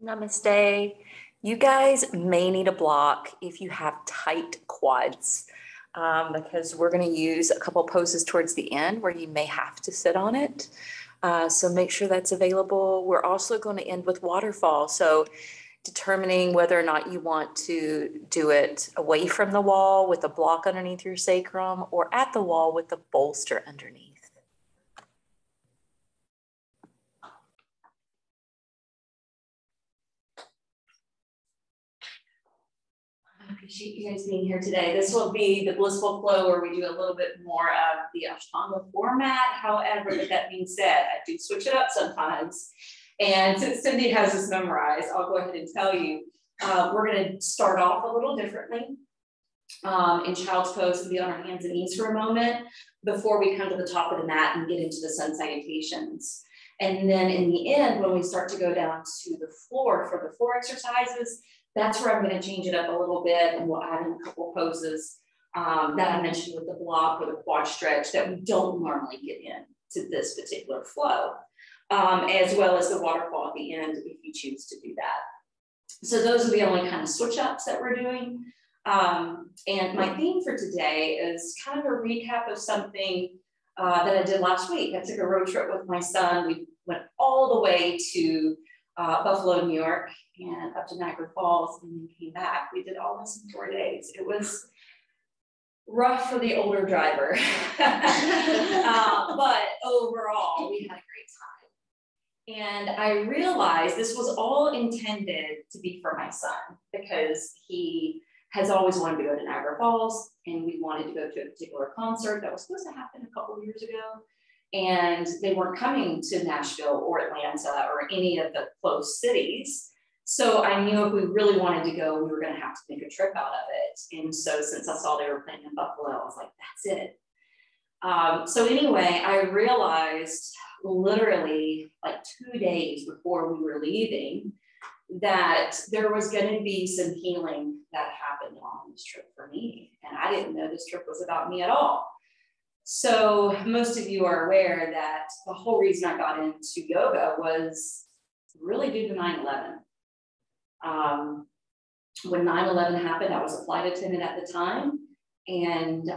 Namaste. You guys may need a block if you have tight quads because we're going to use a couple poses towards the end where you may have to sit on it. So make sure that's available. We're also going to end with waterfall. So determining whether or not you want to do it away from the wall with a block underneath your sacrum or at the wall with a bolster underneath. I appreciate you guys being here today. This will be the blissful flow where we do a little bit more of the Ashtanga format. However, with that being said, I do switch it up sometimes. And since Cindy has this memorized, I'll go ahead and tell you, we're going to start off a little differently in child's pose and be on our hands and knees for a moment before we come to the top of the mat and get into the sun salutations. And then in the end, when we start to go down to the floor for the floor exercises, that's where I'm going to change it up a little bit, and we'll add in a couple poses that I mentioned with the block or the quad stretch that we don't normally get into this particular flow, as well as the waterfall at the end if you choose to do that. So those are the only kind of switch ups that we're doing. And my theme for today is kind of a recap of something that I did last week. I took a road trip with my son. We went all the way to Buffalo, New York, and up to Niagara Falls, and then came back. We did all this in 4 days. It was rough for the older driver, but overall, we had a great time. And I realized this was all intended to be for my son because he has always wanted to go to Niagara Falls, and we wanted to go to a particular concert that was supposed to happen a couple of years ago. And they weren't coming to Nashville or Atlanta or any of the close cities. So I knew if we really wanted to go, we were going to have to make a trip out of it. And so since I saw they were playing in Buffalo, I was like, that's it. So anyway, I realized literally like 2 days before we were leaving that there was going to be some healing that happened on this trip for me. And I didn't know this trip was about me at all. So most of you are aware that the whole reason I got into yoga was really due to 9/11. When 9/11 happened, I was a flight attendant at the time. And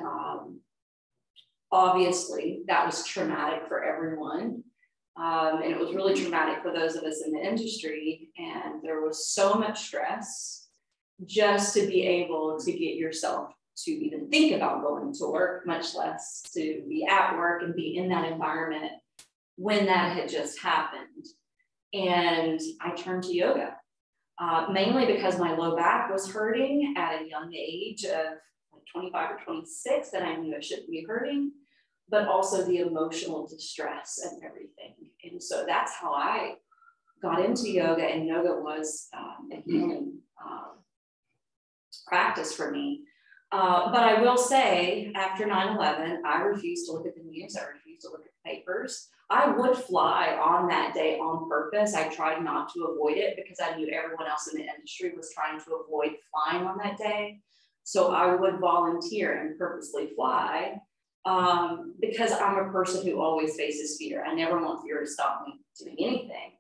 obviously that was traumatic for everyone. And it was really traumatic for those of us in the industry. And there was so much stress just to be able to get yourself to even think about going to work, much less to be at work and be in that environment when that had just happened. And I turned to yoga, mainly because my low back was hurting at a young age of like 25 or 26, and I knew it shouldn't be hurting, but also the emotional distress and everything. And so that's how I got into yoga, and yoga was a healing practice for me. But I will say, after 9/11, I refused to look at the news. I refused to look at the papers. I would fly on that day on purpose. I tried not to avoid it because I knew everyone else in the industry was trying to avoid flying on that day. So I would volunteer and purposely fly because I'm a person who always faces fear. I never want fear to stop me doing anything.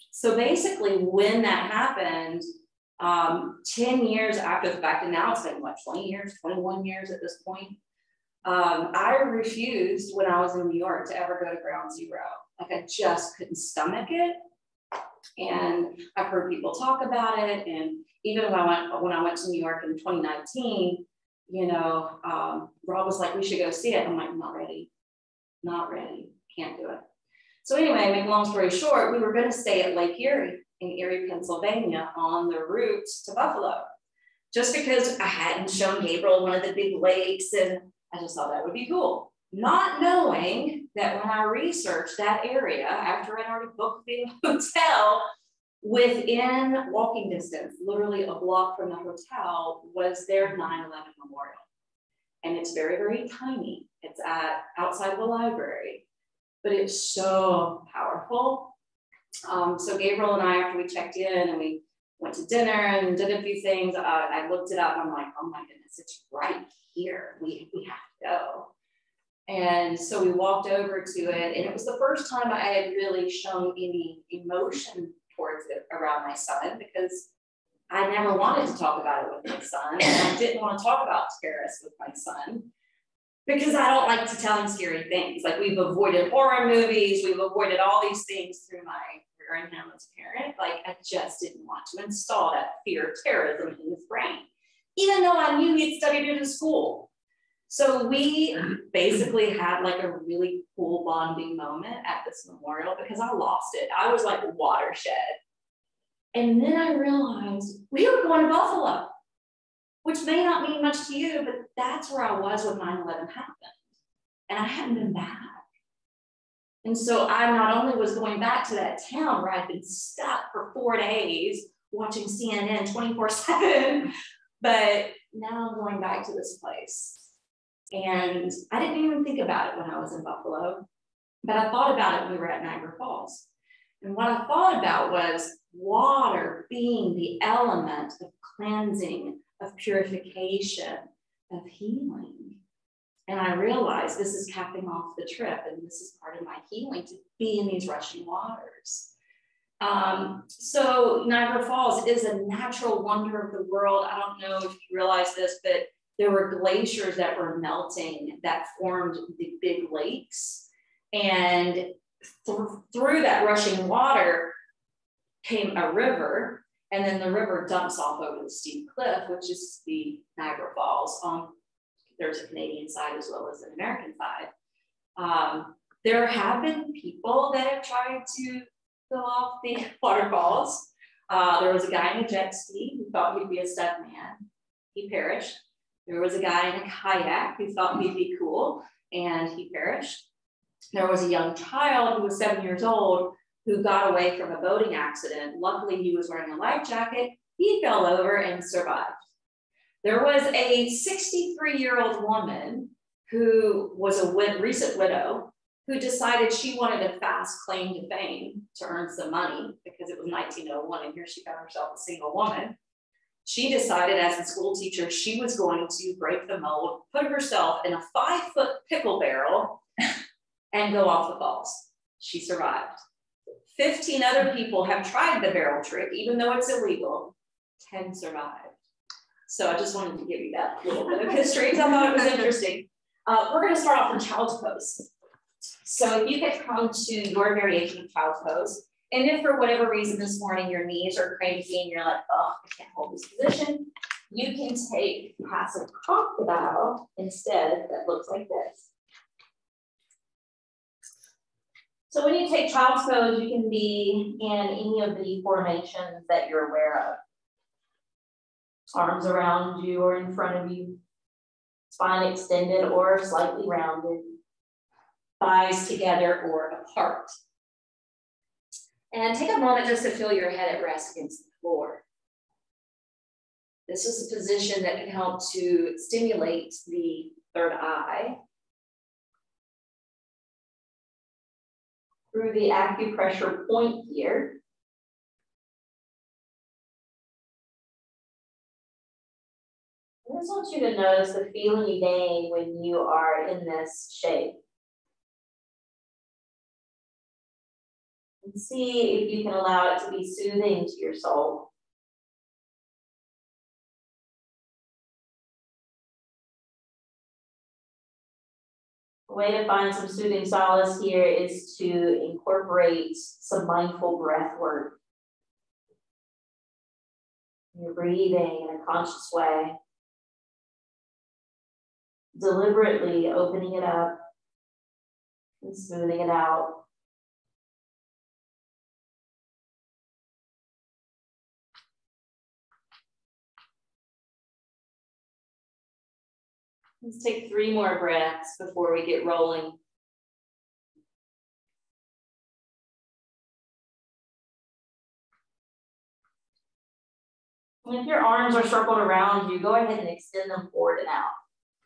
So basically, when that happened, 10 years after the fact, and now it's been what, 20 years, 21 years at this point, I refused when I was in New York to ever go to ground zero. Like I just couldn't stomach it. And I've heard people talk about it. And even when I went to New York in 2019, you know, Rob was like, we should go see it. I'm like, not ready, can't do it. So anyway, make a long story short, we were going to stay at Lake Erie in Erie, Pennsylvania on the route to Buffalo, just because I hadn't shown Gabriel one of the big lakes, and I just thought that would be cool. Not knowing that when I researched that area, after I'd already booked the hotel, within walking distance, literally a block from the hotel, was their 9/11 memorial. And it's very, very tiny. It's outside of the library, but it's so powerful. So Gabriel and I, after we checked in and we went to dinner and did a few things, I looked it up and I'm like, oh my goodness, it's right here. We have to go. And so we walked over to it, and it was the first time I had really shown any emotion towards it around my son because I never wanted to talk about it with my son. And I didn't want to talk about terrorists with my son because I don't like to tell him scary things. Like we've avoided horror movies, we've avoided all these things through my rearing him as a parent. Like I just didn't want to install that fear of terrorism in his brain, even though I knew he'd studied it in school. So we basically had like a really cool bonding moment at this memorial because I lost it. I was like a watershed. And then I realized we were going to Buffalo, which may not mean much to you, but that's where I was when 9/11 happened. And I hadn't been back. And so I not only was going back to that town where I'd been stuck for 4 days watching CNN 24/7, but now I'm going back to this place. And I didn't even think about it when I was in Buffalo, but I thought about it when we were at Niagara Falls. And what I thought about was water being the element of cleansing, of purification, of healing. And I realized this is capping off the trip, and this is part of my healing to be in these rushing waters. So Niagara Falls is a natural wonder of the world. I don't know if you realize this, but there were glaciers that were melting that formed the big lakes. And through that rushing water came a river, and then the river dumps off over the steep cliff, which is the Niagara Falls. There's a Canadian side as well as an American side. There have been people that have tried to go off the waterfalls. There was a guy in a jet ski who thought he'd be a stuntman. He perished. There was a guy in a kayak who thought he'd be cool, and he perished. There was a young child who was 7 years old who got away from a boating accident. Luckily, he was wearing a life jacket. He fell over and survived. There was a 63-year-old woman who was a recent widow who decided she wanted a fast claim to fame to earn some money because it was 1901 and here she found herself a single woman. She decided as a school teacher, she was going to break the mold, put herself in a 5-foot pickle barrel and go off the falls. She survived. 15 other people have tried the barrel trick, even though it's illegal. 10 survived. So I just wanted to give you that little bit of history because I thought it was interesting. We're going to start off in child's pose. So if you could come to your variation of child's pose, and if for whatever reason this morning your knees are crazy and you're like, oh, I can't hold this position, you can take passive crocodile instead that looks like this. So when you take child's pose, you can be in any of the formations that you're aware of. Arms around you or in front of you, spine extended or slightly rounded, thighs together or apart. And take a moment just to feel your head at rest against the floor. This is a position that can help to stimulate the third eye through the acupressure point here. I just want you to notice the feeling you gain when you are in this shape. And see if you can allow it to be soothing to your soul. A way to find some soothing solace here is to incorporate some mindful breath work. You're breathing in a conscious way. Deliberately opening it up and smoothing it out. Let's take 3 more breaths before we get rolling. And if your arms are circled around you, go ahead and extend them forward and out.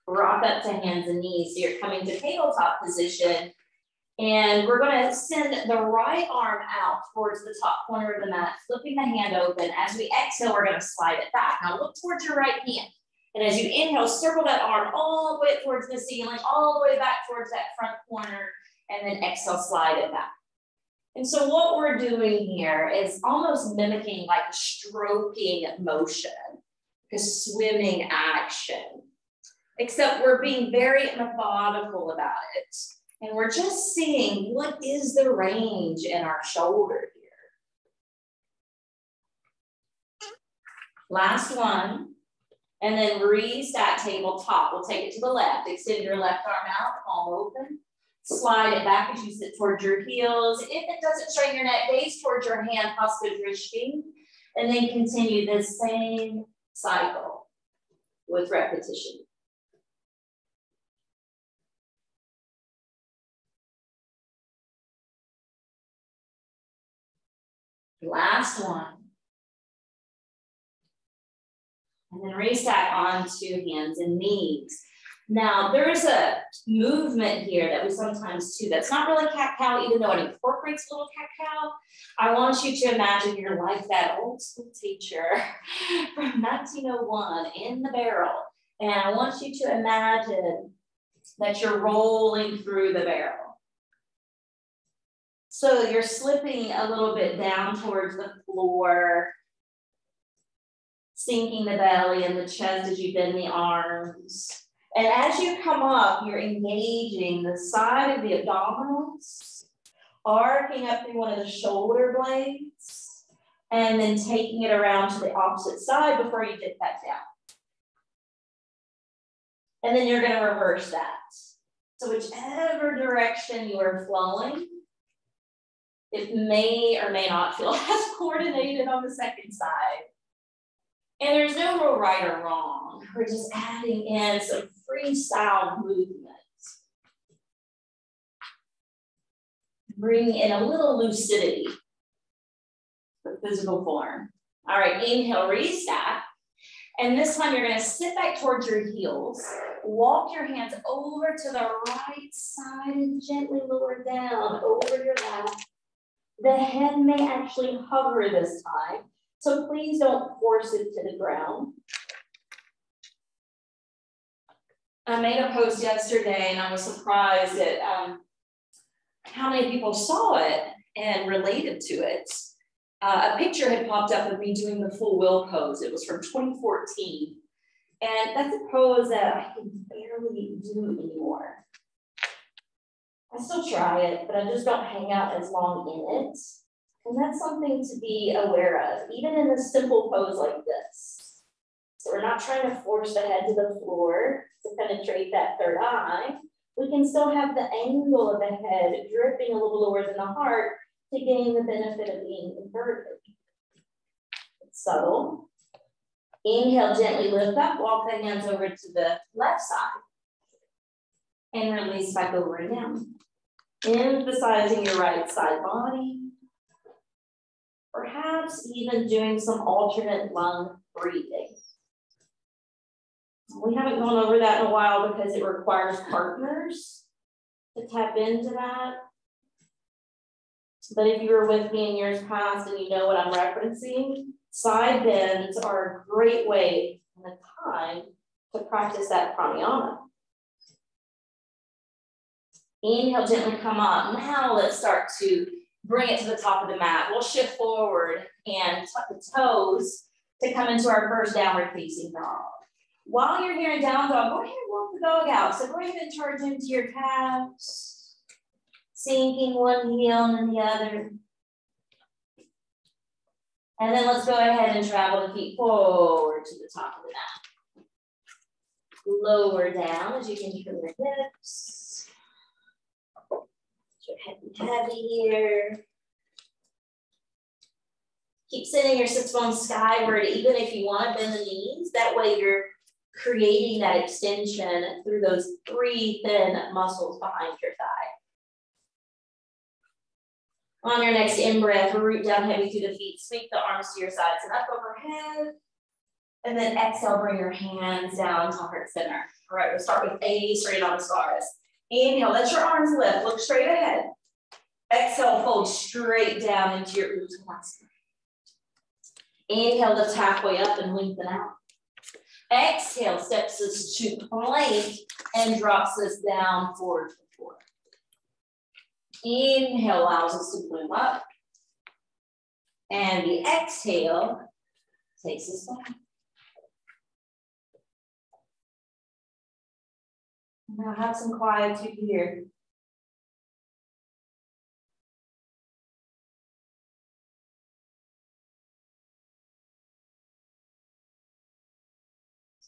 Rock up to hands and knees. So you're coming to tabletop position. And we're going to send the right arm out towards the top corner of the mat, flipping the hand open. As we exhale, we're going to slide it back. Now look towards your right hand. And as you inhale, circle that arm all the way towards the ceiling, all the way back towards that front corner, and then exhale, slide it back. And so what we're doing here is almost mimicking like a stroking motion, a swimming action, except we're being very methodical about it. And we're just seeing what is the range in our shoulder here. Last one. And then restack tabletop. We'll take it to the left. Extend your left arm out, palm open. Slide it back as you sit towards your heels. If it doesn't straighten your neck, gaze towards your hand, possibly drishti. And then continue this same cycle with repetition. Last one. And then restack onto hands and knees. Now, there is a movement here that we sometimes do that's not really cat-cow, even though it incorporates a little cat-cow. I want you to imagine you're like that old school teacher from 1901 in the barrel. And I want you to imagine that you're rolling through the barrel. So you're slipping a little bit down towards the floor, sinking the belly and the chest as you bend the arms. And as you come up, you're engaging the side of the abdominals, arcing up through one of the shoulder blades, and then taking it around to the opposite side before you dip back down. And then you're going to reverse that. So whichever direction you are flowing, it may or may not feel as coordinated on the second side. And there's no real right or wrong. We're just adding in some freestyle movements. Bring in a little lucidity for physical form. All right, inhale, restack. And this time you're gonna sit back towards your heels, walk your hands over to the right side and gently lower down over your lap. The head may actually hover this time. So please don't force it to the ground. I made a post yesterday and I was surprised at how many people saw it and related to it. A picture had popped up of me doing the full wheel pose. It was from 2014. And that's a pose that I can barely do anymore. I still try it, but I just don't hang out as long in it. And that's something to be aware of, even in a simple pose like this. So we're not trying to force the head to the floor to penetrate that third eye. We can still have the angle of the head dripping a little lower than the heart to gain the benefit of being inverted. It's subtle. Inhale, gently lift up, walk the hands over to the left side. And release back over and down. Emphasizing your right side body. Perhaps even doing some alternate lung breathing. We haven't gone over that in a while because it requires partners to tap into that. But if you were with me in years past and you know what I'm referencing, side bends are a great way and a time to practice that pranayama. Inhale, gently come up. Now let's start to bring it to the top of the mat. We'll shift forward and tuck the toes to come into our first downward facing dog. While you're here in down dog, go ahead and walk the dog out. So go ahead and charge into your calves, sinking one heel and then the other. And then let's go ahead and travel the feet forward to the top of the mat. Lower down as you can from your hips. Your heavy here. Keep sending your sits bones skyward, even if you want to bend the knees. That way you're creating that extension through those three thin muscles behind your thigh. On your next in-breath, root down heavy through the feet. Sweep the arms to your sides and up overhead. And then exhale, bring your hands down to heart center. All right, we'll start with A, straight on Namaskaras. Inhale, let your arms lift, look straight ahead. Exhale, fold straight down into your Uttanasana. Inhale, lift halfway up and lengthen out. Exhale, steps us to plank and drops us down forward to the floor. Inhale allows us to bloom up. And the exhale takes us back. Now have some quietude here.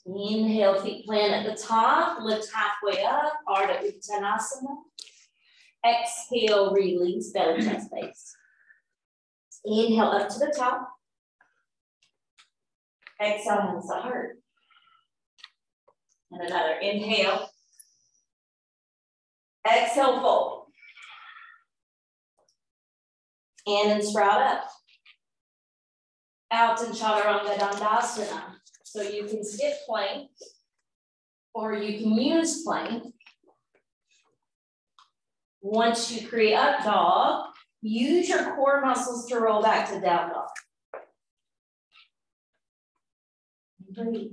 Inhale, feet plant at the top, lift halfway up, Ardha Uttanasana. Exhale, release, belly chest base. Inhale up to the top. Exhale, hands to heart. And another inhale. Exhale, fold. And then sprout up. Out in Chaturanga Dandasana. So you can skip plank, or you can use plank. Once you create up dog, use your core muscles to roll back to down dog. Breathe.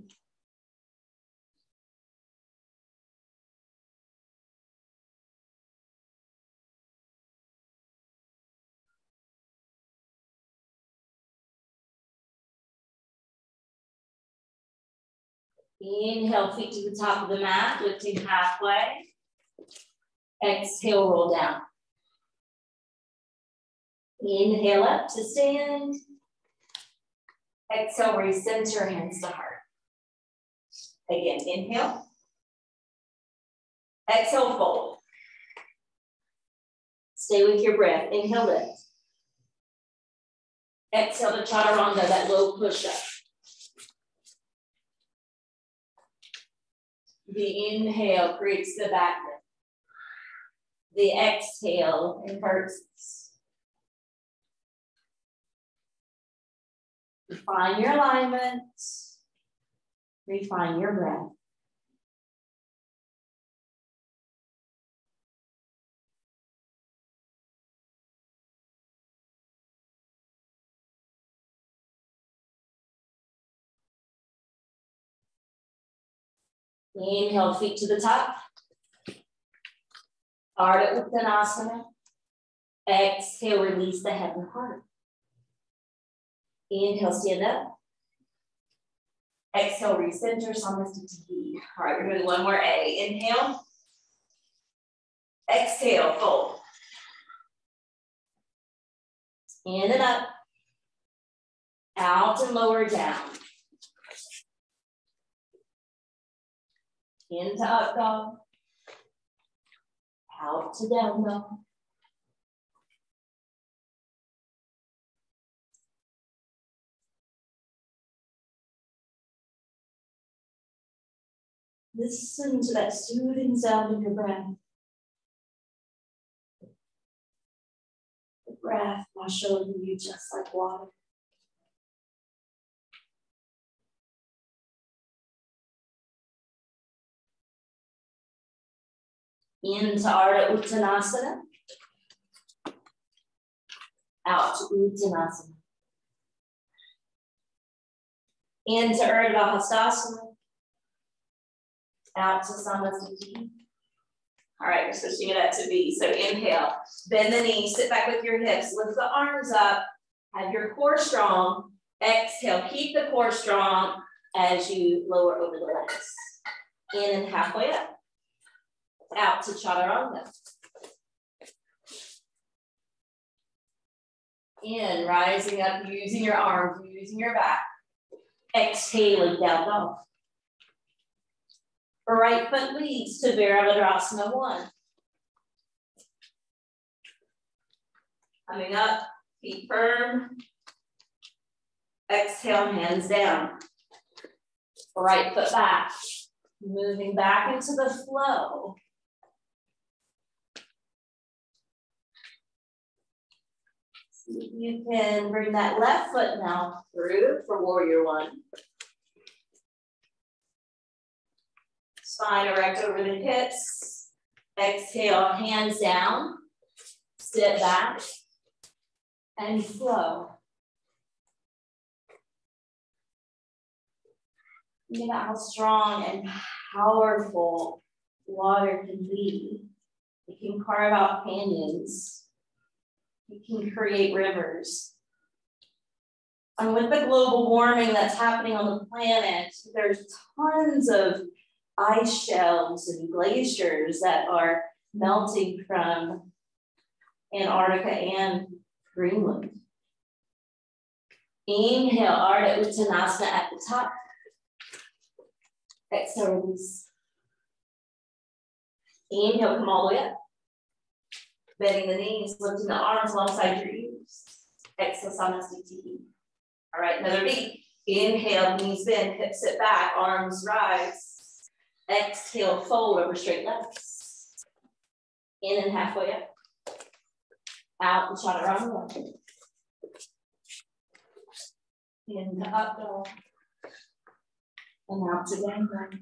Inhale, feet to the top of the mat, lifting halfway. Exhale, roll down. Inhale up to stand. Exhale, recenter, hands to heart. Again, inhale. Exhale, fold. Stay with your breath. Inhale, lift. Exhale to Chaturanga, that low push-up. The inhale creates the back lift. The exhale inverts. Refine your alignment. Refine your breath. Inhale, feet to the top. Ardha Uttanasana. Exhale, release the head and heart. Inhale, stand up. Exhale, recenter, Samasthiti. All right, we're doing one more A. Inhale. Exhale, fold. In and up. Out and lower down. Into up dog. Out to down dog. Listen to that soothing sound of your breath. The breath wash over you just like water. Into Ardha Uttanasana. Out to Uttanasana. Into Urdhva Hastasana. Out to Samasthiti. All right, we're switching it up to B. So inhale, bend the knees, sit back with your hips, lift the arms up, have your core strong. Exhale, keep the core strong as you lower over the legs. In and halfway up. Out to Chaturanga. In, rising up, using your arms, using your back. Exhaling, down dog. Right foot leads to Virabhadrasana 1. Coming up, feet firm. Exhale, hands down. Right foot back. Moving back into the flow. See if you can bring that left foot now through for Warrior 1. Spine erect over the hips. Exhale, hands down. Sit back and flow. Think about how strong and powerful water can be You can carve out canyons. You can create rivers. And with the global warming that's happening on the planet, there's tons of ice shelves and glaciers that are melting from Antarctica and Greenland. Inhale, Ardha Uttanasana at the top. Exhale, release. Inhale, come all the way up. Bending the knees, lifting the arms alongside your ears. Exhale, Samasthiti. All right, another beat. Inhale, knees bend, hips sit back, arms rise. Exhale, fold over straight legs. In and halfway up. Out and chaturanga. In the up dog. And out to down dog.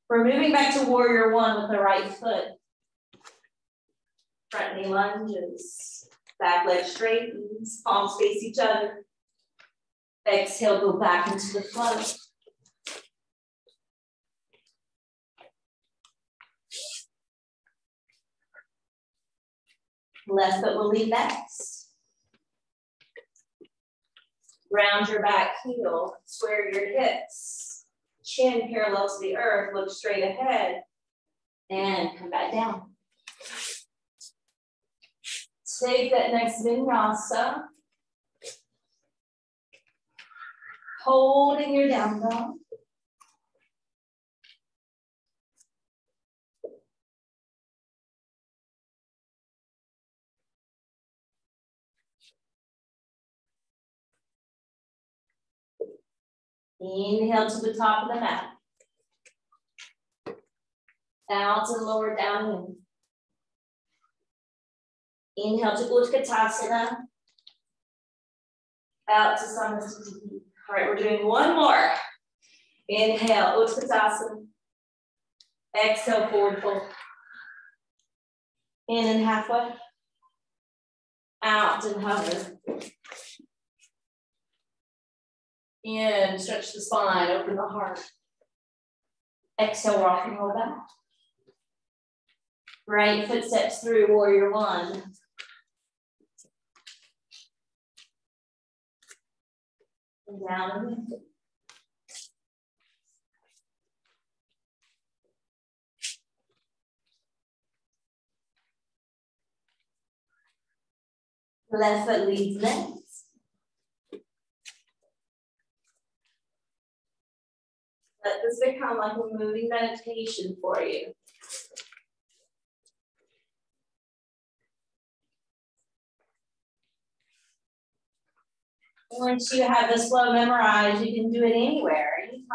We're moving back to warrior one with the right foot. Front knee lunges. Back leg straightens. Palms face each other. Exhale, go back into the flow. Left foot will lead next. Round your back heel, square your hips. Chin parallel to the earth, look straight ahead. And come back down. Take that next vinyasa. Holding your down dog. Inhale to the top of the mat. Out and lower down. Inhale to Utkatasana. Out to Samasthiti. All right, we're doing one more. Inhale, Utkatasana. Exhale, forward fold. In and halfway. Out and hover. In, stretch the spine, open the heart. Exhale, rock and roll back. Right foot steps through warrior one. And down and lift it. Left foot leads next. Let this become like a moving meditation for you. Once you have this flow memorized, you can do it anywhere, anytime.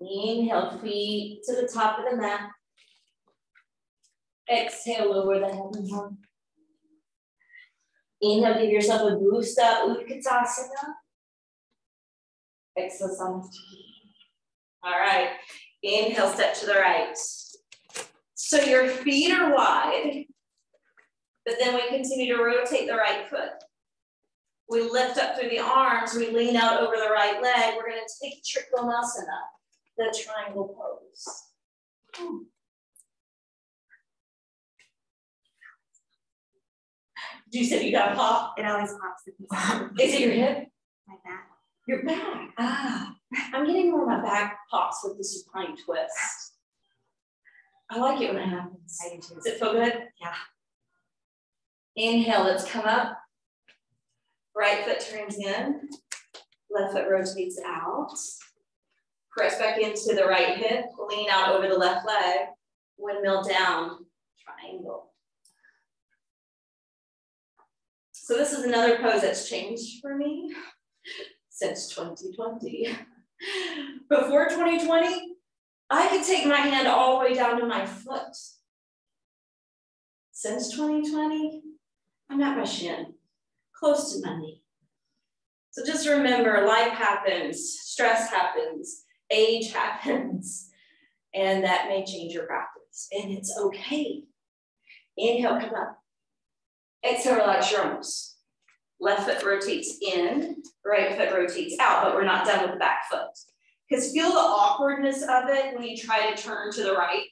Inhale, feet to the top of the mat. Exhale, lower the head and heart. Inhale, give yourself a boost up, Utkatasana. Exhale, Samasthiti. All right, inhale, step to the right. So your feet are wide, but then we continue to rotate the right foot. We lift up through the arms, we lean out over the right leg. We're gonna take Trikonasana, the triangle pose. You said you got a pop? It always pops. Is it your hip? My back. Your back. Ah, I'm getting where my back pops with the supine twist. I like it when it happens. I do too. Does it feel good? Yeah. Inhale, let's come up. Right foot turns in. Left foot rotates out. Press back into the right hip. Lean out over the left leg. Windmill down. Triangle. So this is another pose that's changed for me since 2020. Before 2020, I could take my hand all the way down to my foot. Since 2020, I'm at my shin, close to my knee. So just remember, life happens, stress happens, age happens, and that may change your practice, and it's okay. Inhale, come up. Exhale, relax your arms. Left foot rotates in, right foot rotates out, but we're not done with the back foot. Because feel the awkwardness of it when you try to turn to the right.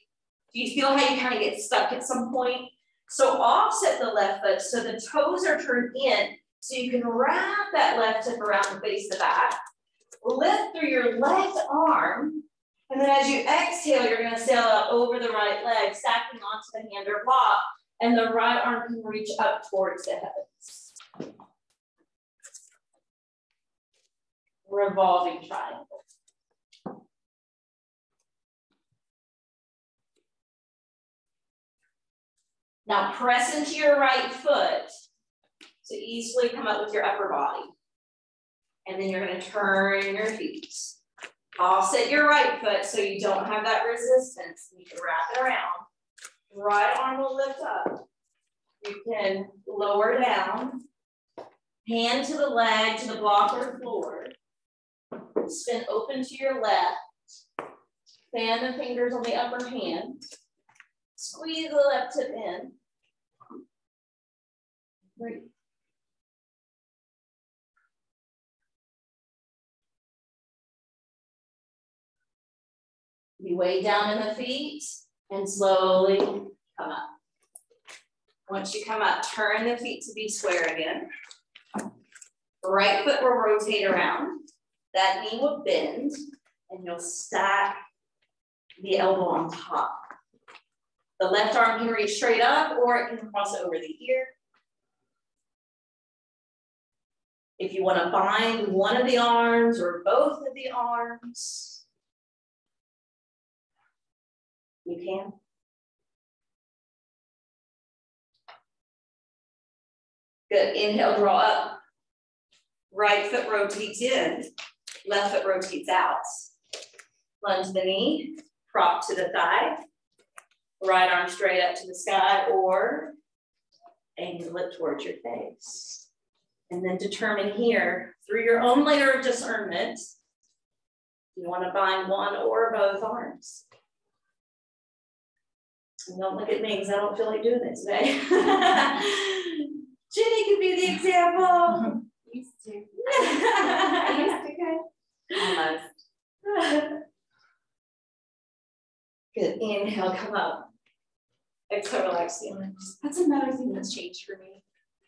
Do you feel how you kind of get stuck at some point? So offset the left foot so the toes are turned in, so you can wrap that left hip around the base of the back. Lift through your left arm, and then as you exhale, you're going to sail out over the right leg, stacking onto the hand or block, and the right arm can reach up towards the heavens. Revolving triangle. Now press into your right foot to easily come up with your upper body. And then you're going to turn your feet. Offset your right foot so you don't have that resistance. You can wrap it around. Right arm will lift up. You can lower down. Hand to the leg, to the block or floor. Spin open to your left. Fan the fingers on the upper hand. Squeeze the left hip in. Breathe. You weigh down in the feet and slowly come up. Once you come up, turn the feet to be square again. Right foot will rotate around. That knee will bend and you'll stack the elbow on top. The left arm can reach straight up or it can cross over the ear. If you want to bind one of the arms or both of the arms, you can. Good. Inhale, draw up. Right foot rotates in. Left foot rotates out. Lunge the knee, prop to the thigh. Right arm straight up to the sky or angle it towards your face. And then determine here, through your own layer of discernment, you want to bind one or both arms. And don't look at me because I don't feel like doing it today. Jenny could be the example. Used to. I used to go. Almost. Good. Inhale, come up. Exhale, relax the arms. That's another thing that's changed for me.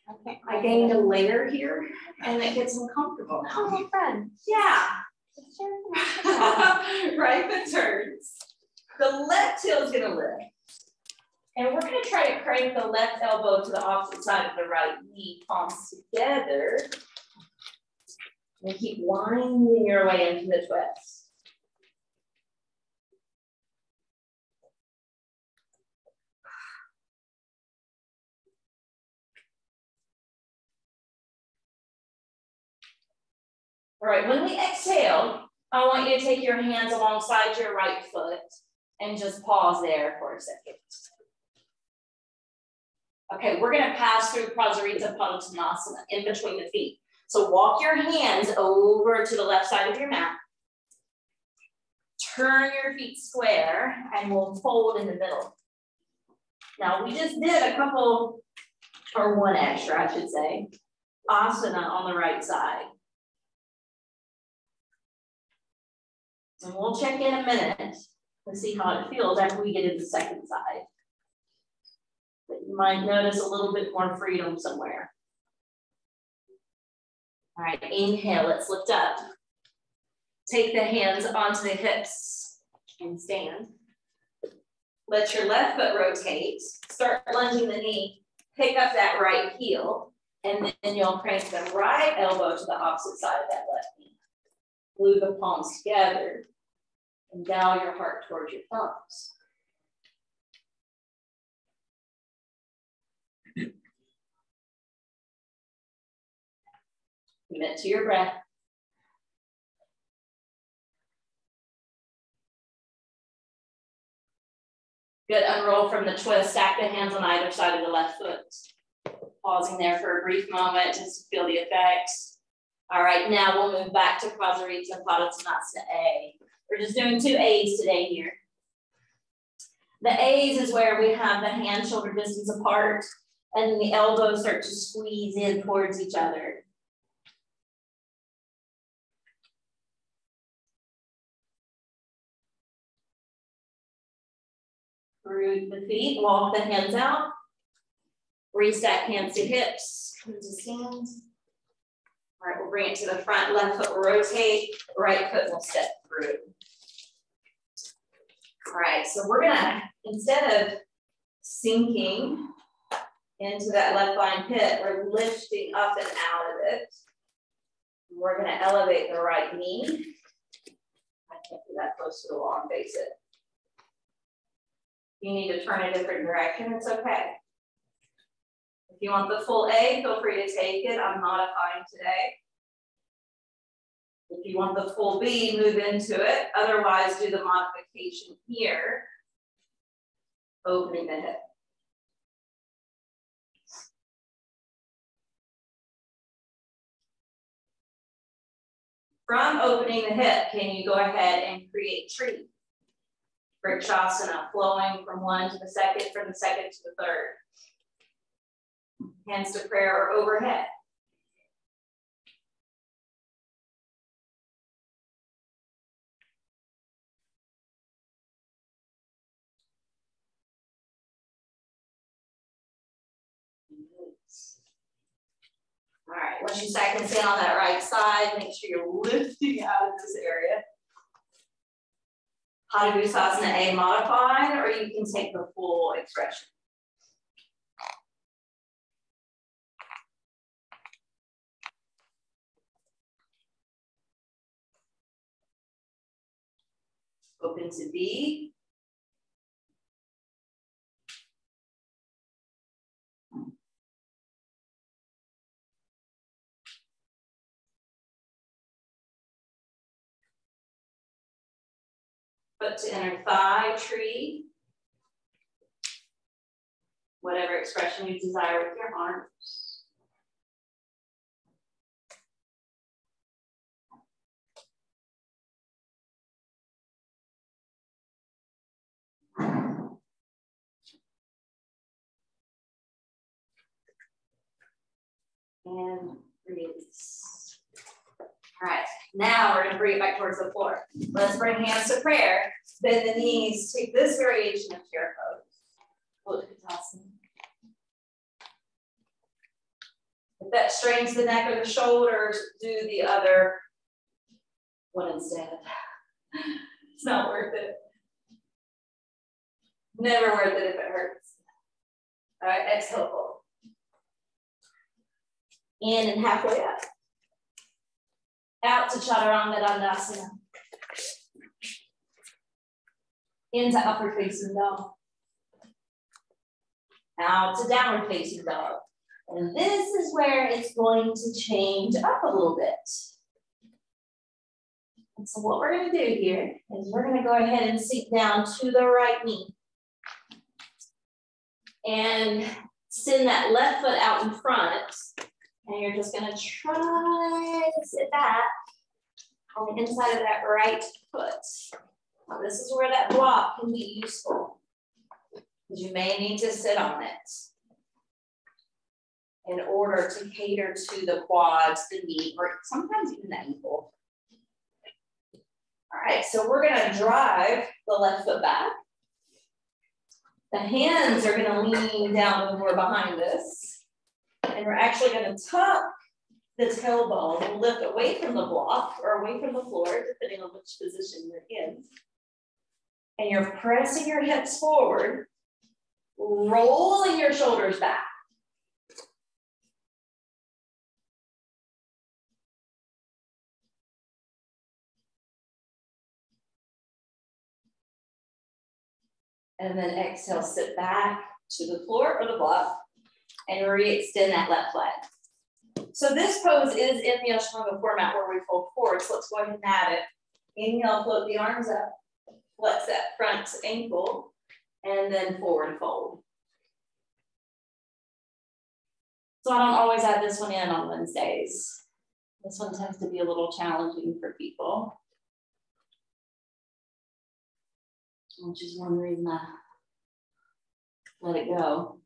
Okay. I gained a layer here and it gets uncomfortable now. Oh, fun. Yeah. Sure. Right foot turns. The left heel is going to lift. And we're going to try to crank the left elbow to the opposite side of the right knee, palms together. And keep winding your way into the twist. All right, when we exhale, I want you to take your hands alongside your right foot and just pause there for a second. Okay, we're gonna pass through Prasarita Padottanasana in between the feet. So walk your hands over to the left side of your mat. Turn your feet square and we'll fold in the middle. Now we just did a couple, or one extra, I should say, asana on the right side. And we'll check in a minute and see how it feels after we get to the second side. But you might notice a little bit more freedom somewhere. All right, inhale, let's lift up. Take the hands onto the hips and stand. Let your left foot rotate. Start lunging the knee, pick up that right heel, and then you'll crank the right elbow to the opposite side of that left knee. Glue the palms together and dial your heart towards your thumbs. Commit to your breath. Good, unroll from the twist, stack the hands on either side of the left foot. Pausing there for a brief moment just to feel the effects. All right, now we'll move back to Prasarita Padottanasana A. We're just doing 2 A's today here. The A's is where we have the hands shoulder distance apart And then the elbows start to squeeze in towards each other. Root the feet, walk the hands out. Restack hands to hips, come to stand. All right, we'll bring it to the front, left foot will rotate, right foot will step through. All right, so we're gonna, instead of sinking into that left blind pit, we're lifting up and out of it. We're gonna elevate the right knee. I can't be that close to the wall and face it. If you need to turn a different direction, it's okay. If you want the full A, feel free to take it. I'm modifying today. If you want the full B, move into it. Otherwise, do the modification here, opening the hip. From opening the hip, can you go ahead and create tree? Vrikshasana, flowing from one to the second, from the second to the third. Hands to prayer or overhead. All right, once you second stand on that right side, make sure you're lifting out of this area. Hadabusasana A modified, or you can take the full expression. Open to B. Foot to inner thigh, tree. Whatever expression you desire with your arms. And release. All right, now we're going to bring it back towards the floor. Let's bring hands to prayer. Bend the knees. Take this variation of chair pose. If that strains the neck or the shoulders, do the other one instead. It's not worth it. Never worth it if it hurts. All right, exhale, fold. In and halfway up. Out to Chaturanga Dandasana. Into upward facing dog. Out to downward facing dog. And this is where it's going to change up a little bit. And so what we're going to do here is we're going to go ahead and sink down to the right knee. And send that left foot out in front. And you're just going to try to sit back on the inside of that right foot. Now, this is where that block can be useful, because you may need to sit on it in order to cater to the quads, the knee, or sometimes even the ankle. All right, so we're going to drive the left foot back. The hands are going to lean down the floor behind us. And we're actually going to tuck the tailbone and lift away from the block or away from the floor, depending on which position you're in. And you're pressing your hips forward, rolling your shoulders back. And then exhale, sit back to the floor or the block and re-extend that left leg. So this pose is in the Ashtanga format where we fold forward. So let's go ahead and add it. Inhale, float the arms up. Flex that front ankle and then forward fold. So I don't always add this one in on Wednesdays. This one tends to be a little challenging for people, which is one reason I let it go.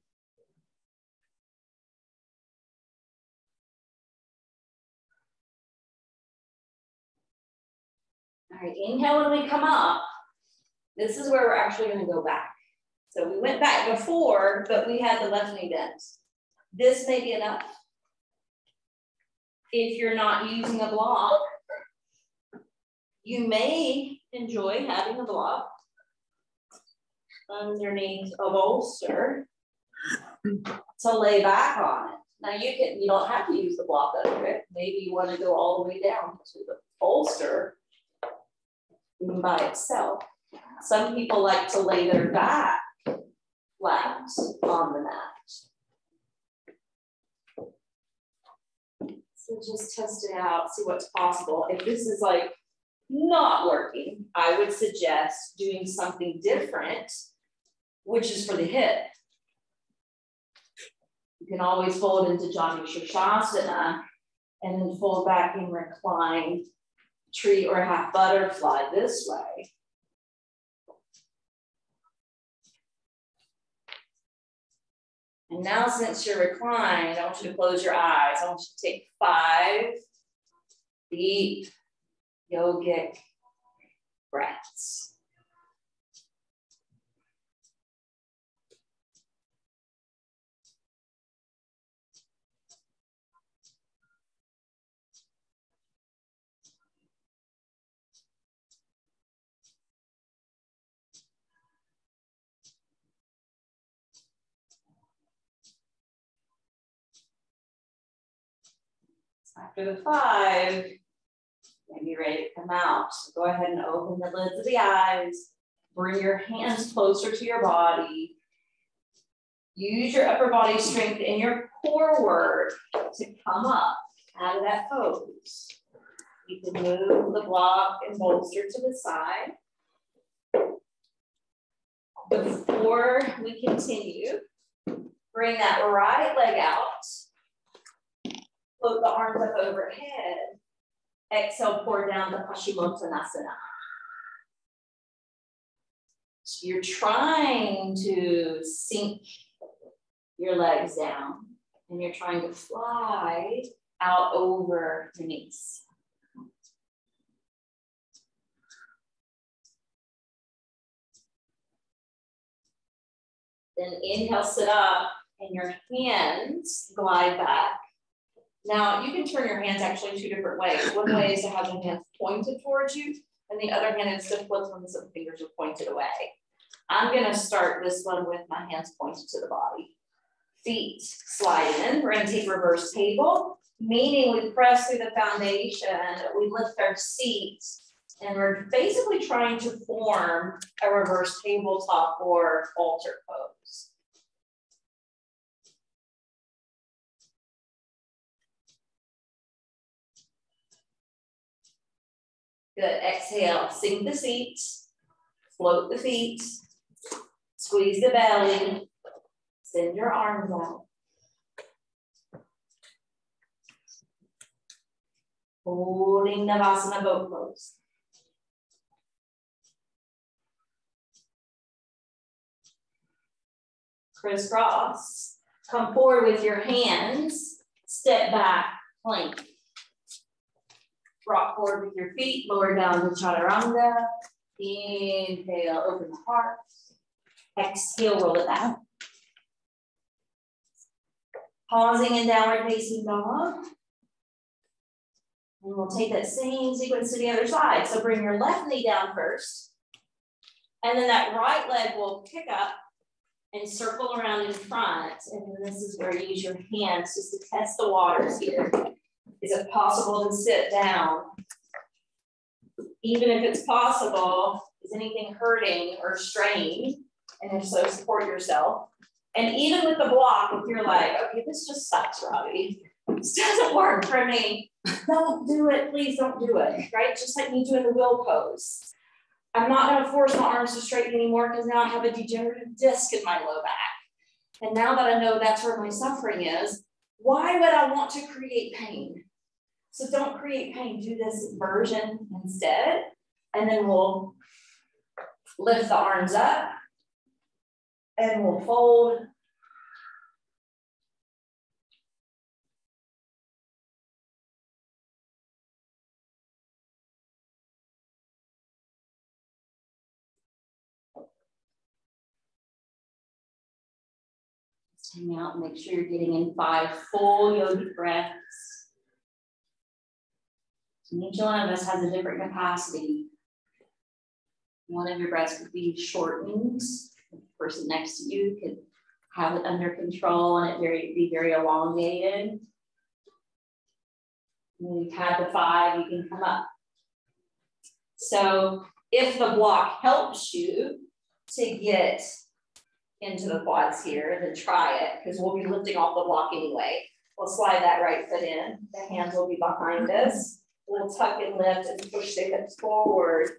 All right, inhale when we come up. This is where we're actually going to go back. So we went back before, but we had the left knee bent. This may be enough. If you're not using a block, you may enjoy having a block underneath a bolster to lay back on it. Now you don't have to use the block over it. Maybe you want to go all the way down to the bolster by itself. Some people like to lay their back flat on the mat. So just test it out, see what's possible. If this is like not working, I would suggest doing something different, which is for the hip. You can always fold into Janu Shirshasana and then fold back in recline tree or half butterfly this way. And now since you're reclined, I want you to close your eyes. I want you to take 5 deep yogic breaths. After the 5, maybe you're ready to come out. So go ahead and open the lids of the eyes. Bring your hands closer to your body. Use your upper body strength and your core work to come up out of that pose. You can move the block and bolster to the side. Before we continue, bring that right leg out. Float the arms up overhead. Exhale, pour down the Paschimottanasana. So you're trying to sink your legs down and you're trying to fly out over your knees. Then inhale, sit up, and your hands glide back. Now, you can turn your hands actually 2 different ways. One way is to have the hands pointed towards you, and the other hand is to flip them so the fingers are pointed away. I'm going to start this one with my hands pointed to the body. Feet slide in. We're going to take reverse table, meaning we press through the foundation, we lift our seat, and we're basically trying to form a reverse tabletop or altar pose. Good, exhale, sink the seat, float the feet, squeeze the belly, send your arms out. Holding Navasana boat pose. Crisscross, come forward with your hands, step back, plank. Rock forward with your feet, lower down to Chaturanga. Inhale, open the heart. Exhale, roll it down. Pausing in downward facing dog. And we'll take that same sequence to the other side. So bring your left knee down first. And then that right leg will kick up and circle around in front. And then this is where you use your hands just to test the waters here. Is it possible to sit down? Even if it's possible, is anything hurting or straining? And if so, support yourself. And even with the block, if you're like, okay, this just sucks, Robbie. This doesn't work for me. Don't do it, please don't do it, right? Just like me doing the wheel pose. I'm not gonna force my arms to straighten anymore because now I have a degenerative disc in my low back. And now that I know that's where my suffering is, why would I want to create pain? So don't create pain, do this version instead. And then we'll lift the arms up and we'll fold. Just hang out and make sure you're getting in 5 full yogic breaths. And each one of us has a different capacity. One of your breaths could be shortened. The person next to you could have it under control and it be very elongated. When you've had the 5, you can come up. So if the block helps you to get into the quads here, then try it, because we'll be lifting off the block anyway. We'll slide that right foot in. The hands will be behind us. We'll tuck and lift and push the hips forward.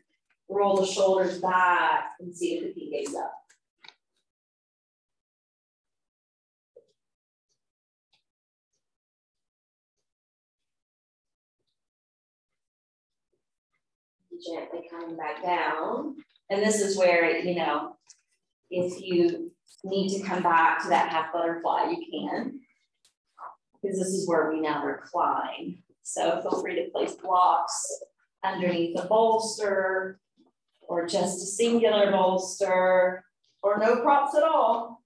Roll the shoulders back and see if the feet gaze up. Gently coming back down. And this is where, you know, if you need to come back to that half butterfly, you can, because this is where we now recline. So feel free to place blocks underneath the bolster, or just a singular bolster, or no props at all.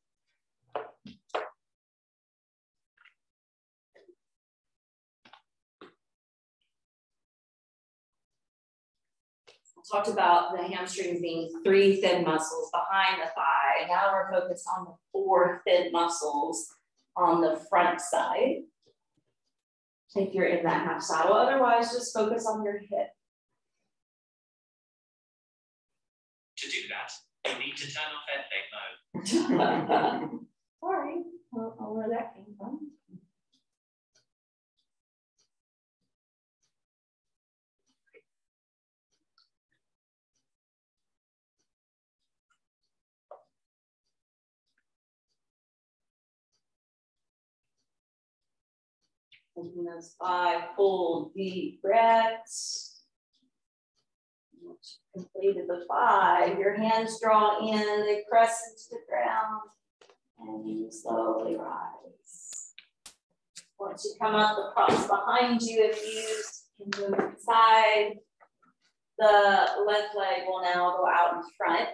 Talked about the hamstrings being 3 thin muscles behind the thigh. Now we're focused on the 4 thin muscles on the front side. If you're in that half saddle, otherwise just focus on your hip. To do that, you need to turn off airplane mode. Sorry, I don't know where that came from. Taking those 5 full deep breaths. Once you've completed the 5, your hands draw in, they press into the ground, and you slowly rise. Once you come up, the props behind you, if used, you can move inside. The left leg will now go out in front.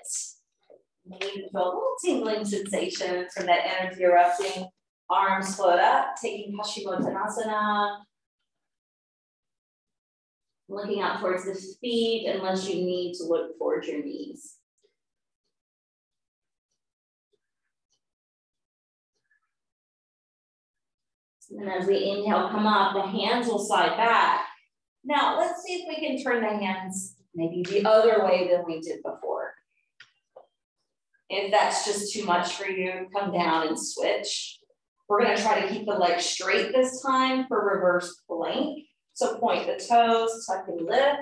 You can feel a little tingling sensation from that energy erupting. Arms float up, taking Paschimottanasana. Looking out towards the feet unless you need to look towards your knees. And as we inhale, come up, the hands will slide back. Now, let's see if we can turn the hands maybe the other way than we did before. If that's just too much for you, come down and switch. We're going to try to keep the legs straight this time for reverse plank. So point the toes, tuck and lift.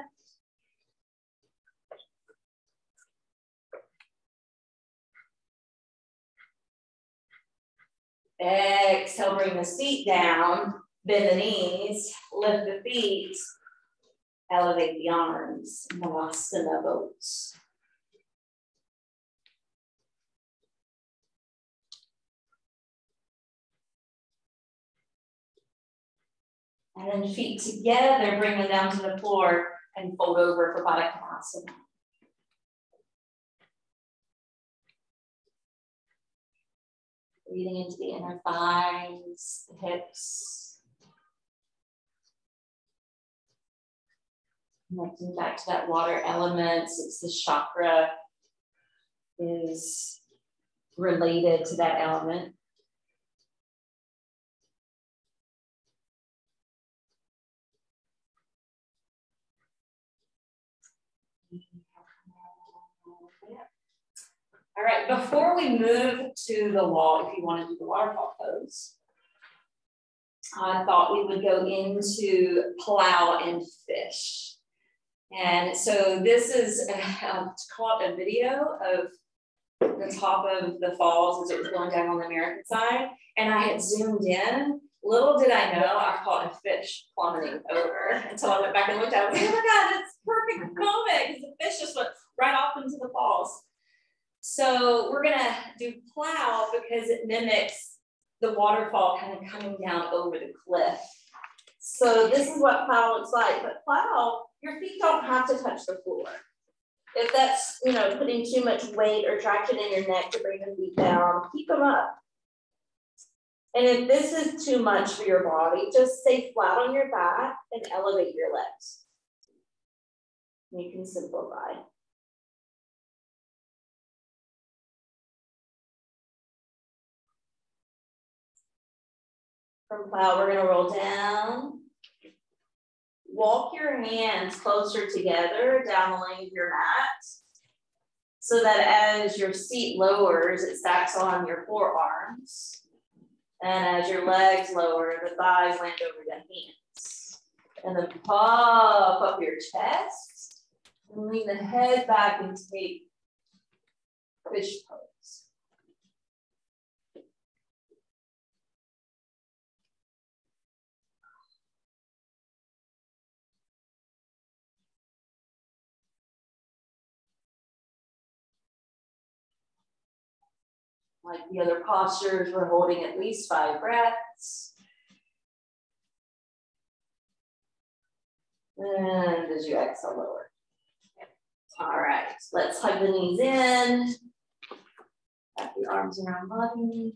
Exhale, bring the feet down, bend the knees, lift the feet, elevate the arms, Navasana boats. And then feet together, bring them down to the floor and fold over for Baddha Konasana. Breathing into the inner thighs, the hips. Connecting back to that water element, since the chakra is related to that element. All right, before we move to the wall, if you want to do the waterfall pose, I thought we would go into plow and fish. And so this is called a video of the top of the falls as it was going down on the American side. And I had zoomed in. Little did I know, I caught a fish plummeting over until I went back and looked at it. I was like, oh my God, that's perfect moment, because the fish just went right off into the falls. So we're gonna do plow because it mimics the waterfall kind of coming down over the cliff. So this is what plow looks like, but plow, your feet don't have to touch the floor. If that's, you know, putting too much weight or traction in your neck to bring the feet down, keep them up. And if this is too much for your body, just stay flat on your back and elevate your legs. You can simplify. From plow, we're gonna roll down. Walk your hands closer together down the length of your mat so that as your seat lowers, it stacks on your forearms. And as your legs lower, the thighs land over the hands. And then puff up your chest and lean the head back and take fish pose. Like the other postures, we're holding at least 5 breaths. And as you exhale, lower. All right, let's hug the knees in. Wrap the arms around body.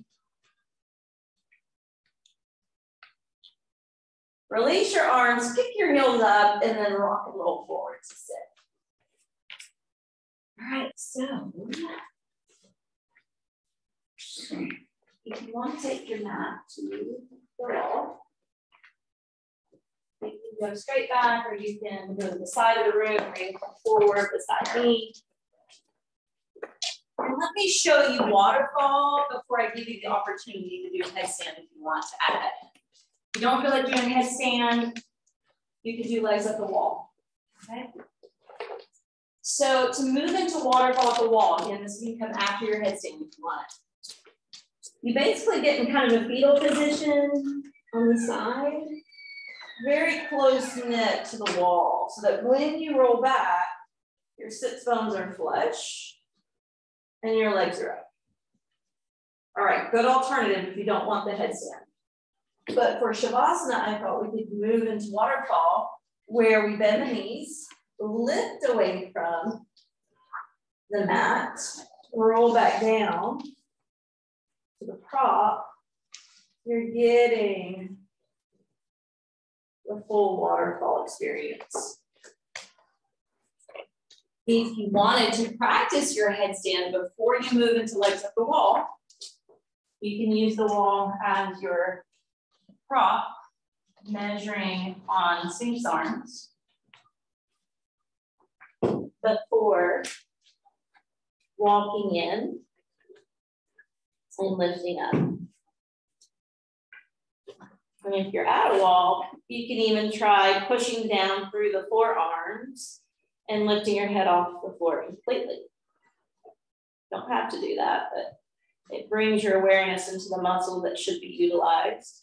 Release your arms, kick your heels up, and then rock and roll forward to sit. All right, so if you want to take your mat to the wall, you can go straight back, or you can go to the side of the room, or you can come forward beside me. And let me show you waterfall before I give you the opportunity to do a headstand if you want to add it. If you don't feel like doing a headstand, you can do legs at the wall. Okay. So to move into waterfall at the wall, again, this can come after your headstand if you want. You basically get in kind of a fetal position on the side, very close knit to the wall, so that when you roll back, your sits bones are flush and your legs are up. All right, good alternative if you don't want the headstand. But for Shavasana, I thought we could move into waterfall where we bend the knees, lift away from the mat, roll back down to the prop. You're getting the full waterfall experience. If you wanted to practice your headstand before you move into legs up the wall, you can use the wall as your prop, measuring on Sphinx arms. But for walking in and lifting up. And if you're at a wall, you can even try pushing down through the forearms and lifting your head off the floor completely. Don't have to do that, but it brings your awareness into the muscle that should be utilized.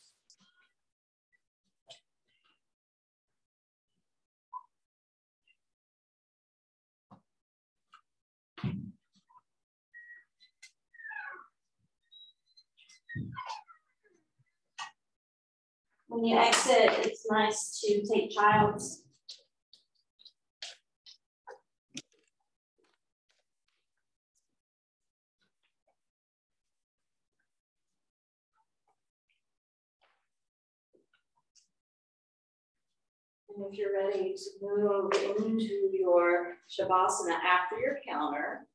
When you exit, it's nice to take child's. And if you're ready to move into your Shavasana after your counter,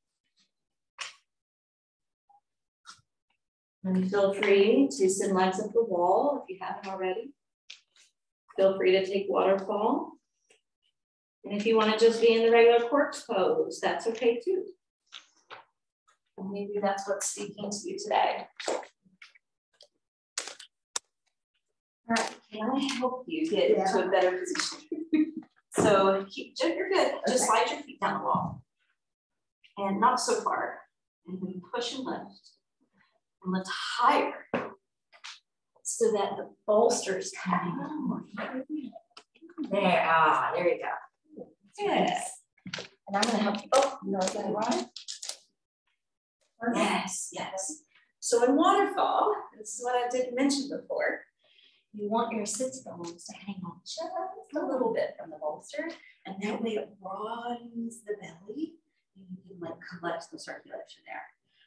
and feel free to send legs up the wall if you haven't already. Feel free to take waterfall. And if you want to just be in the regular corpse pose, that's okay too. And maybe that's what's speaking to you today. All right, can I help you get into a better position? So you're good. Just slide your feet down the wall. And not so far. And then push and lift. And lift higher so that the bolster's coming on. There, there you go. Yes. And I'm gonna help you. Oh, no, is that right? Yes, yes. So in waterfall, this is what I did mention before. You want your sits bones to hang on just a little bit from the bolster, and that way it broadens the belly, and you can like collect the circulation there.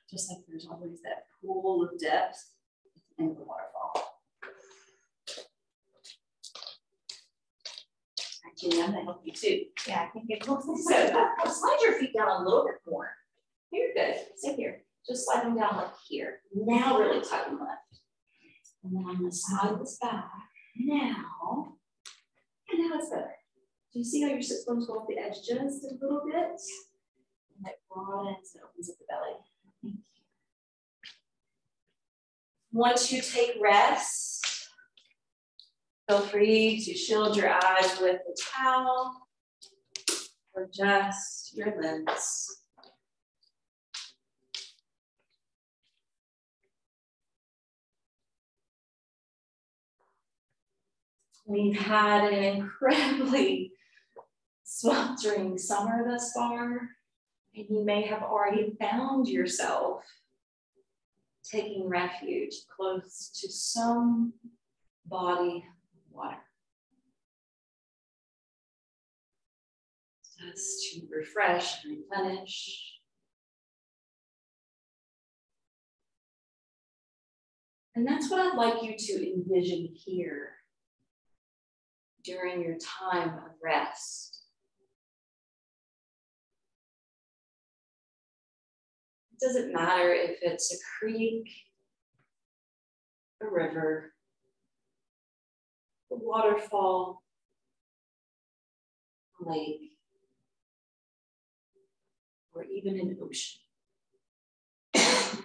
Just like there's always that pool of depth at the into the waterfall. Actually, I'm gonna help you too. Yeah, I think it looks So slide your feet down a little bit more. You're good. Stay here. Just slide them down like here. Now really tighten left. And then I'm gonna slide this back. Now, and now it's better. Do you see how your sit bones go off the edge just a little bit? And it broadens and opens up the belly. Thank you. Once you take rest, feel free to shield your eyes with a towel or just your limbs. We've had an incredibly sweltering summer thus far, and you may have already found yourself taking refuge close to some body of water. Just to refresh and replenish. And that's what I'd like you to envision here during your time of rest. It doesn't matter if it's a creek, a river, a waterfall, a lake, or even an ocean. I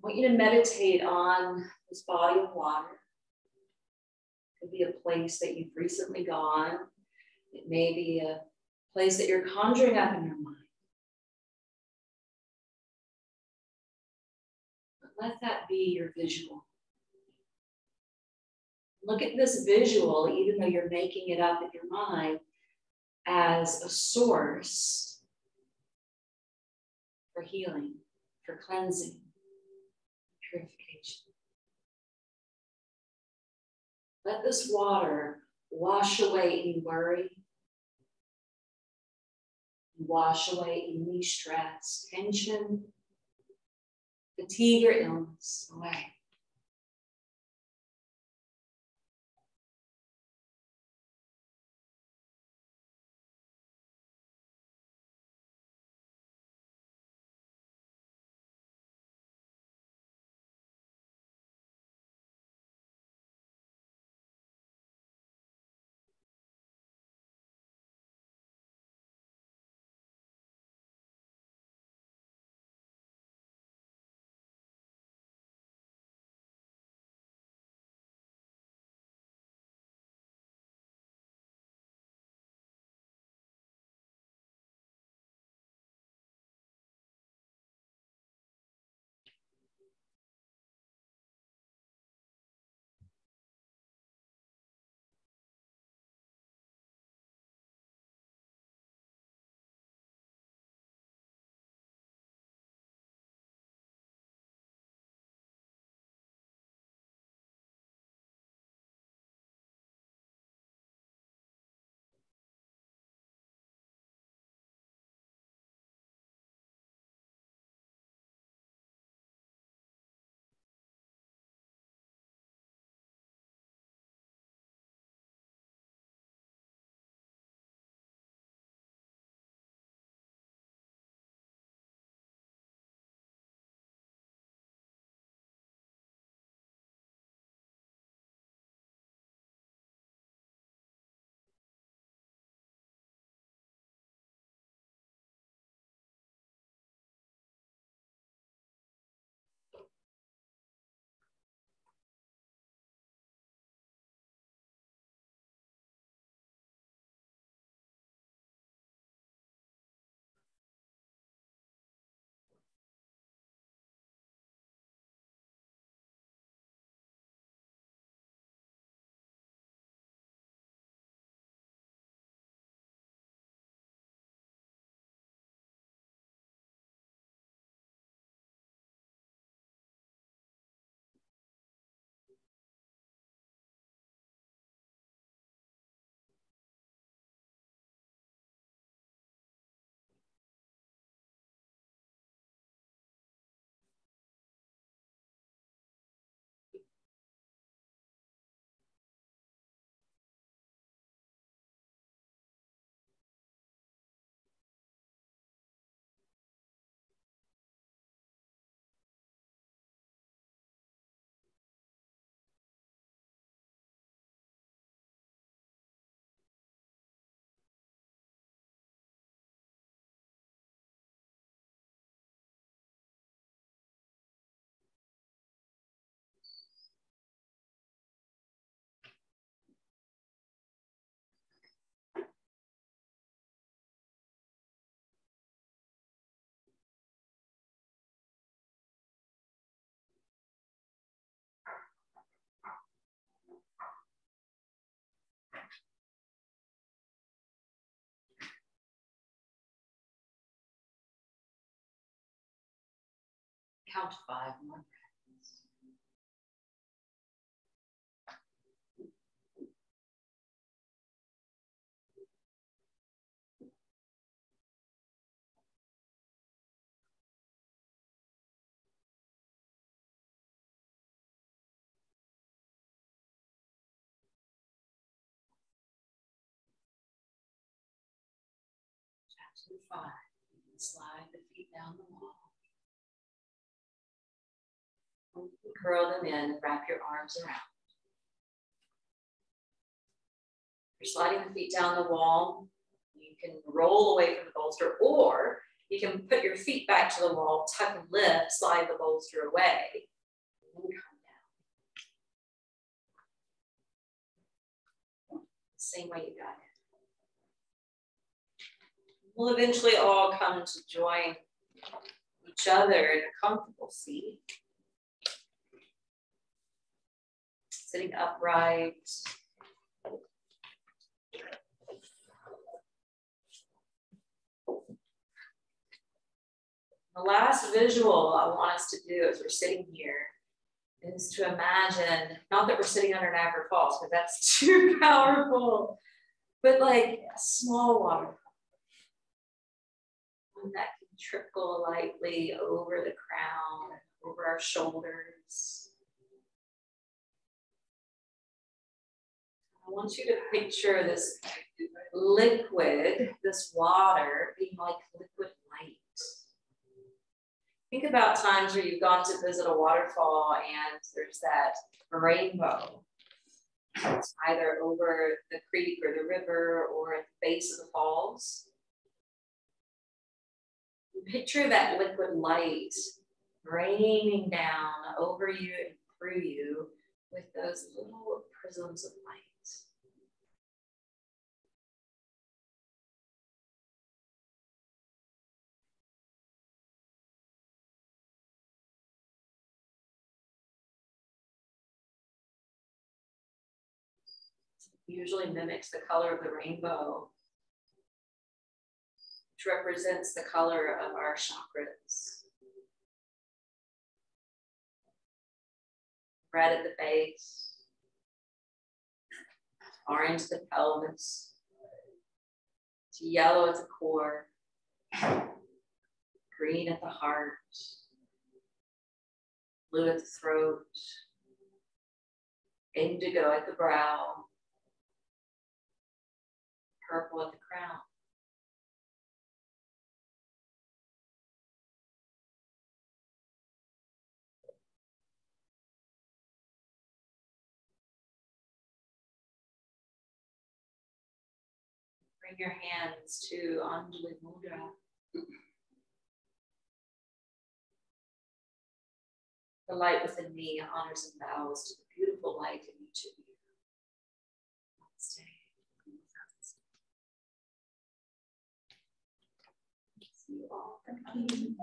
want you to meditate on this body of water. It could be a place that you've recently gone. It may be a place that you're conjuring up in your mind. But let that be your visual. Look at this visual, even though you're making it up in your mind, as a source for healing, for cleansing, purification. Let this water wash away any worry, wash away any stress, tension, fatigue, or illness away. Count to 5 more breaths. Chapter 5. Slide the feet down the wall. Curl them in and wrap your arms around. You're sliding the feet down the wall. You can roll away from the bolster, or you can put your feet back to the wall, tuck and lift, slide the bolster away, and come down. Same way you got it. We'll eventually all come to join each other in a comfortable seat. Sitting upright. The last visual I want us to do as we're sitting here is to imagine, not that we're sitting under Niagara Falls, because that's too powerful, but like a small waterfall. One that can trickle lightly over the crown, over our shoulders. I want you to picture this liquid, this water being like liquid light. Think about times where you've gone to visit a waterfall and there's that rainbow. It's either over the creek or the river or at the base of the falls. Picture that liquid light raining down over you and through you with those little prisms of light. Usually mimics the color of the rainbow, which represents the color of our chakras. Red at the base, orange at the pelvis, to yellow at the core, green at the heart, blue at the throat, indigo at the brow, purple at the crown. Bring your hands to Anjali Mudra. The light within me honors and bows to the beautiful light in each of you. Namaste. See you all. Thank you.